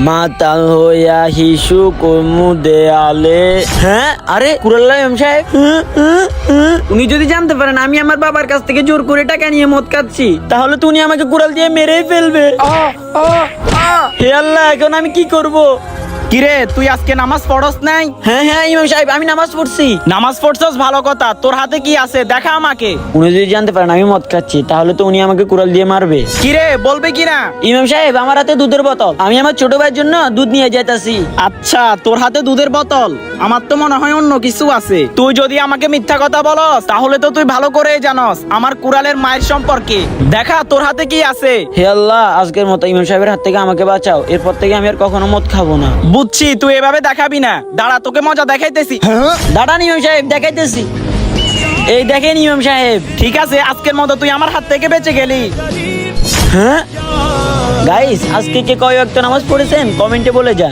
মাতাল হইয়া হিসু কমু দেয়ালে। হ্যাঁ, আরে কুরাল্লা ইমাম সাহেব, উনি যদি জানতে পারেন আমি আমার বাবার কাছ থেকে জোর করে টাকা নিয়ে মদ খাচ্ছি, তাহলে তো উনি আমাকে কুড়াল দিয়ে মেরেই ফেলবে। হে আল্লাহ, এখন আমি কি করব? কিরে, তুই আজকে নামাজ পড়স নাই? হ্যাঁ হ্যাঁ ইমাম সাহেব, আমি নামাজ পড়ছি। নামাজ পড়ছস ভালো কথা, তোর হাতে কি আছে দেখা আমাকে। উনি যদি জানতে পারেন আমি মদ খাচ্ছি, তাহলে তো উনি আমাকে কুড়াল দিয়ে মারবে। কিরে, বলবে কিনা? ইমাম সাহেব, আমার হাতে দুধের বোতল, আমি আমার ছোট ভাইয়ের জন্য দুধ নিয়ে যাইতাছি। আচ্ছা, তোর হাতে দুধের বোতল, আমার তো মনে হয় অন্য কিছু আছে। তুই যদি আমাকে মিথ্যা কথা বলস, তাহলে তো তুই ভালো করেই জানস আমার কুড়ালের মায়ের সম্পর্কে। দেখা তোর হাতে কি আছে। হে আল্লাহ, আজকের মতো ইমাম সাহেবের হাত থেকে আমাকে বাঁচাও, এরপর থেকে আমি আর কখনো মদ খাবো না। বুঝছি, তুই এভাবে দেখাবি না, দাঁড়া তোকে মজা দেখাইতেছি। দাঁড়ান ইমাম সাহেব, দেখাইতেছি। এই দেখেন ইমাম সাহেব। ঠিক আছে, আজকের মতো তুই আমার হাত থেকে বেঁচে গেলি। হ্যাঁ গাইস, আজকে কে কয় ওয়াক্ত নামাজ পড়েছেন কমেন্টে বলে যান।